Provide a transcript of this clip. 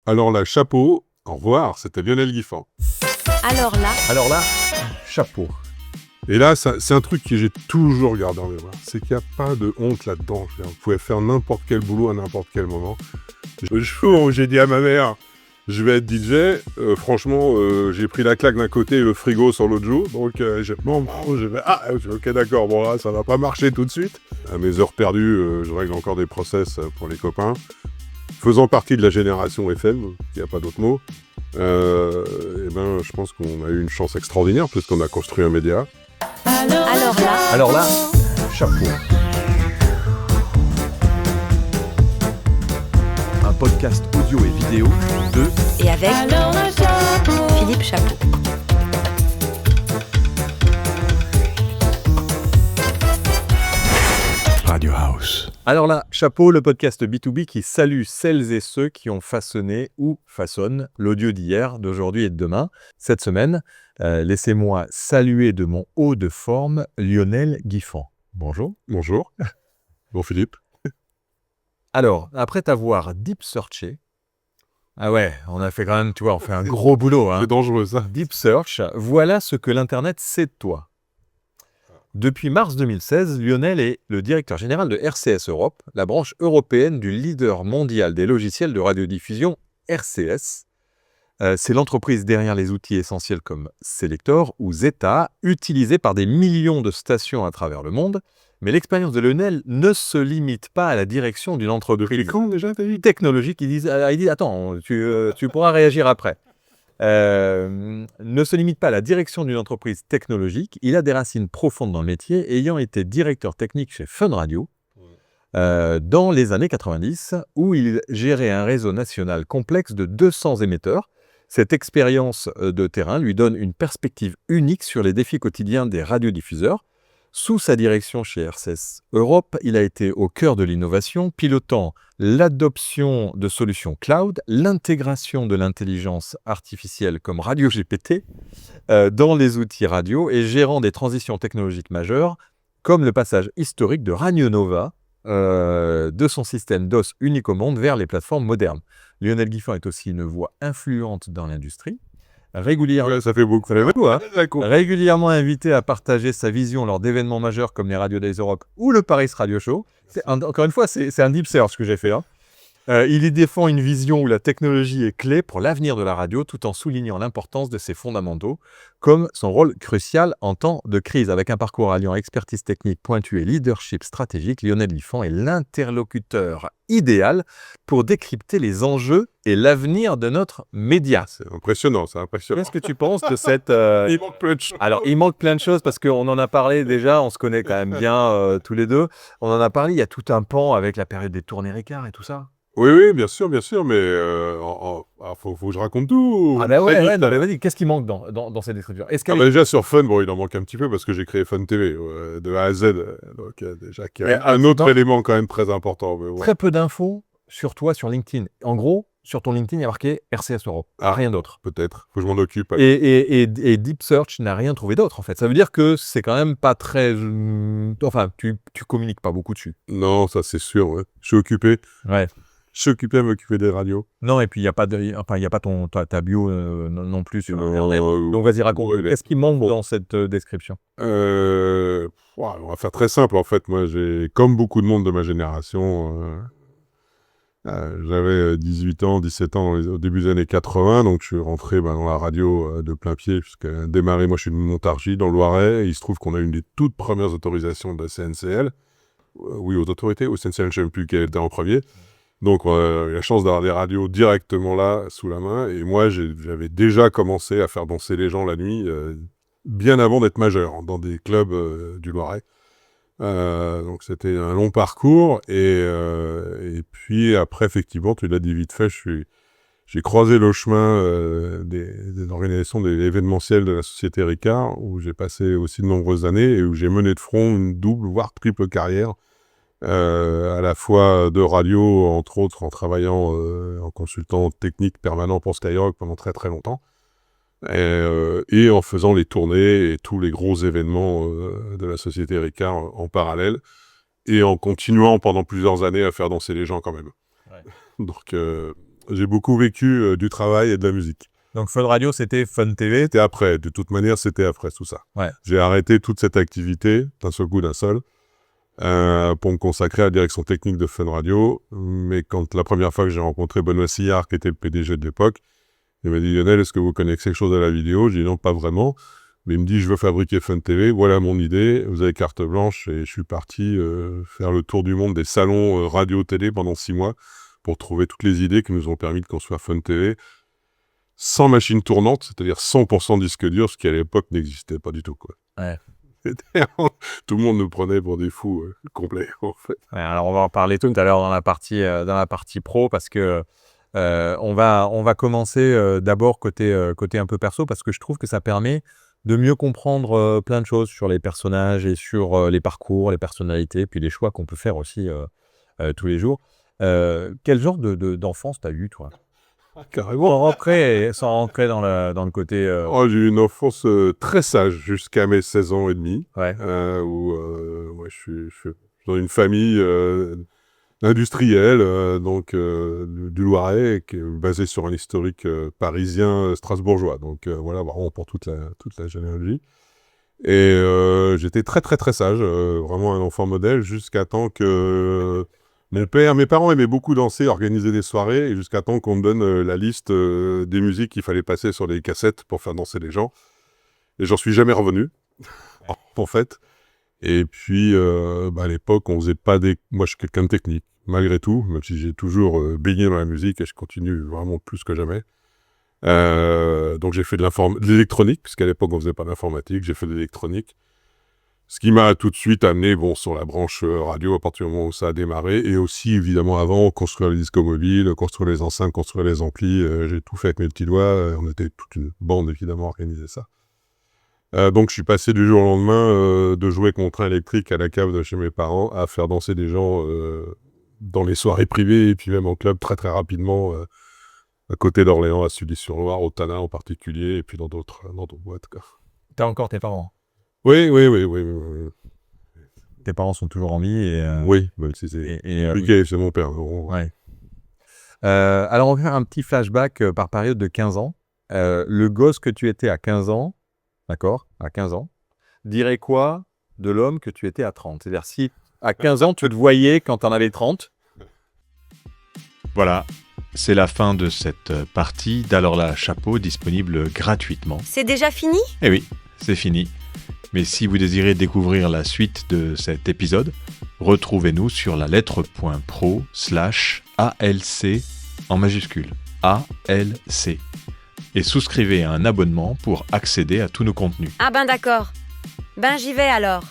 Alors là, chapeau, au revoir, c'était Lionel Guiffant. Alors là, chapeau. Et là, c'est un truc que j'ai toujours gardé en mémoire. C'est qu'il n'y a pas de honte là-dedans. Vous pouvez faire n'importe quel boulot à n'importe quel moment. Le jour où j'ai dit à ma mère, je vais être DJ, franchement, j'ai pris la claque d'un côté et le frigo sur l'autre joue. Donc, ok, d'accord, bon là, ça va pas marcher tout de suite. À mes heures perdues, je règle encore des process pour les copains. Faisant partie de la génération FM, il n'y a pas d'autre mot, je pense qu'on a eu une chance extraordinaire puisqu'on a construit un média. Alors là, chapeau. Un podcast audio et vidéo de et avec Philippe Chapeau. Radio House. Alors là, chapeau, le podcast B2B qui salue celles et ceux qui ont façonné ou façonnent l'audio d'hier, d'aujourd'hui et de demain. Cette semaine, laissez-moi saluer de mon haut de forme Lionel Guiffant. Bonjour. Bonjour. Bon Philippe. Alors, après t'avoir deep searché, ah ouais, on a fait quand même, tu vois, on fait un gros boulot. Hein. C'est dangereux ça. Deep search, voilà ce que l'Internet sait de toi. Depuis mars 2016, Lionel est le directeur général de RCS Europe, la branche européenne du leader mondial des logiciels de radiodiffusion RCS. C'est l'entreprise derrière les outils essentiels comme Selector ou Zeta, utilisés par des millions de stations à travers le monde. Mais l'expérience de Lionel ne se limite pas à la direction d'une entreprise technologique. Il dit attends, tu pourras réagir après. Ne se limite pas à la direction d'une entreprise technologique. Il a des racines profondes dans le métier, ayant été directeur technique chez Fun Radio dans les années 90, où il gérait un réseau national complexe de 200 émetteurs. Cette expérience de terrain lui donne une perspective unique sur les défis quotidiens des radiodiffuseurs. Sous sa direction chez RCS Europe, il a été au cœur de l'innovation, pilotant l'adoption de solutions cloud, l'intégration de l'intelligence artificielle comme Radio GPT dans les outils radio et gérant des transitions technologiques majeures, comme le passage historique de Radio Nova de son système DOS unique au monde vers les plateformes modernes. Lionel Guiffant est aussi une voix influente dans l'industrie. Régulièrement, Ouais, ça fait beaucoup. hein. Régulièrement invité à partager sa vision lors d'événements majeurs comme les Radio Days Europe ou le Paris Radio Show. Encore une fois, c'est un deep search que j'ai fait. Hein. Il y défend une vision où la technologie est clé pour l'avenir de la radio tout en soulignant l'importance de ses fondamentaux, comme son rôle crucial en temps de crise. Avec un parcours alliant expertise technique pointue et leadership stratégique, Lionel Guiffant est l'interlocuteur idéal pour décrypter les enjeux et l'avenir de notre média. C'est impressionnant, c'est impressionnant. Qu'est-ce que tu penses de cette... Il manque plein de choses. Alors, il manque plein de choses parce qu'on en a parlé déjà, on se connaît quand même bien tous les deux. On en a parlé, il y a tout un pan avec la période des tournées Ricard et tout ça. Oui, bien sûr, mais faut que je raconte tout. Ah bah ouais, non, mais vas-y, qu'est-ce qui manque dans cette description? Déjà sur Fun, il en manque un petit peu parce que j'ai créé Fun TV de A à Z, donc déjà qui est un autre élément quand même très important. Mais bon. Très peu d'infos sur toi sur LinkedIn. En gros, sur ton LinkedIn, il y a marqué RCS Europe, rien d'autre. Peut-être, faut que je m'en occupe. Et Deep Search n'a rien trouvé d'autre en fait. Ça veut dire que c'est quand même pas très... Enfin, tu communiques pas beaucoup dessus. Non, ça c'est sûr, ouais. Je suis occupé. Ouais. Je suis occupé à m'occuper des radios. Non, et puis il n'y a pas ta bio non plus sur donc vas-y, raconte. Ouais, Qu'est-ce qui manque dans cette description? On va faire très simple en fait. Moi, j'ai, comme beaucoup de monde de ma génération, j'avais 18 ans, 17 ans au début des années 80, donc je suis rentré dans la radio de plein pied, puisqu'elle a démarré, moi je suis de Montargis, dans le Loiret, et il se trouve qu'on a une des toutes premières autorisations de la CNCL. Oui, aux autorités, au CNCL, je ne sais même plus quelle était en premier. Donc, on a eu la chance d'avoir des radios directement là, sous la main. Et moi, j'avais déjà commencé à faire danser les gens la nuit, bien avant d'être majeur, dans des clubs du Loiret. Donc, c'était un long parcours. Et puis, après, effectivement, tu l'as dit vite fait, j'ai croisé le chemin des organisations de l'événementiel de la société Ricard, où j'ai passé aussi de nombreuses années et où j'ai mené de front une double, voire triple carrière. À la fois de radio, entre autres, en travaillant en consultant technique permanent pour Skyrock pendant très très longtemps, et en faisant les tournées et tous les gros événements de la société Ricard en parallèle, et en continuant pendant plusieurs années à faire danser les gens quand même. Ouais. Donc J'ai beaucoup vécu du travail et de la musique. Donc Fun Radio, c'était Fun TV. C'était après. De toute manière, c'était après tout ça. Ouais. J'ai arrêté toute cette activité, d'un seul coup, d'un seul, pour me consacrer à la direction technique de Fun Radio. Mais quand la première fois que j'ai rencontré Benoît Sillard, qui était le PDG de l'époque, il m'a dit « Lionel, est-ce que vous connaissez quelque chose à la vidéo ?» J'ai dit « Non, pas vraiment. » Mais il me dit « Je veux fabriquer Fun TV. Voilà mon idée. Vous avez carte blanche. » Et je suis parti faire le tour du monde des salons radio-télé pendant 6 mois pour trouver toutes les idées qui nous ont permis de construire Fun TV sans machine tournante, c'est-à-dire 100% disque dur, ce qui à l'époque n'existait pas du tout, quoi. Ouais. Tout le monde nous prenait pour des fous complets, en fait. Ouais, alors on va en parler tout à l'heure dans la partie pro, parce que on va commencer d'abord côté un peu perso, parce que je trouve que ça permet de mieux comprendre plein de choses sur les personnages et sur les parcours, les personnalités, puis les choix qu'on peut faire aussi tous les jours. Quel genre d'enfance t'as eu, toi? Carrément. Sans rentrer dans le côté... Oh, j'ai eu une enfance très sage jusqu'à mes 16 ans et demi, Ouais. où ouais, je suis dans une famille industrielle, du Loiret, qui est basée sur un historique parisien strasbourgeois. Donc voilà, vraiment pour toute la généalogie. Et j'étais très très très sage, vraiment un enfant modèle, jusqu'à temps que mes parents aimaient beaucoup danser, organiser des soirées, et jusqu'à temps qu'on me donne la liste des musiques qu'il fallait passer sur les cassettes pour faire danser les gens. Et j'en suis jamais revenu, en fait. Et puis, à l'époque, on faisait pas des... Moi, je suis quelqu'un de technique, malgré tout, même si j'ai toujours baigné dans la musique, et je continue vraiment plus que jamais. Donc j'ai fait de l'électronique, puisqu'à l'époque, on faisait pas d'informatique, j'ai fait de l'électronique. Ce qui m'a tout de suite amené sur la branche radio à partir du moment où ça a démarré, et aussi évidemment avant, construire les disques mobiles, construire les enceintes, construire les amplis, j'ai tout fait avec mes petits doigts, on était toute une bande évidemment à organiser ça. Donc je suis passé du jour au lendemain de jouer contraint électrique à la cave de chez mes parents à faire danser des gens dans les soirées privées et puis même en club très très rapidement à côté d'Orléans, à Sully-sur-Loire, au Tana en particulier, et puis dans d'autres boîtes, quoi. T'as encore tes parents? Oui. Tes parents sont toujours en vie et... Oui, c'est c'est mon père. Ouais. Alors, on va faire un petit flashback par période de 15 ans. Le gosse que tu étais à 15 ans, d'accord, à 15 ans, dirait quoi de l'homme que tu étais à 30? C'est-à-dire, si à 15 ans, tu te voyais quand tu en avais 30. Voilà, c'est la fin de cette partie d'Alors là, chapeau, disponible gratuitement. C'est déjà fini? Eh oui, c'est fini. Mais si vous désirez découvrir la suite de cet épisode, retrouvez-nous sur la lettre.pro/ALC en majuscule, ALC. Et souscrivez à un abonnement pour accéder à tous nos contenus. Ah ben d'accord. Ben j'y vais alors.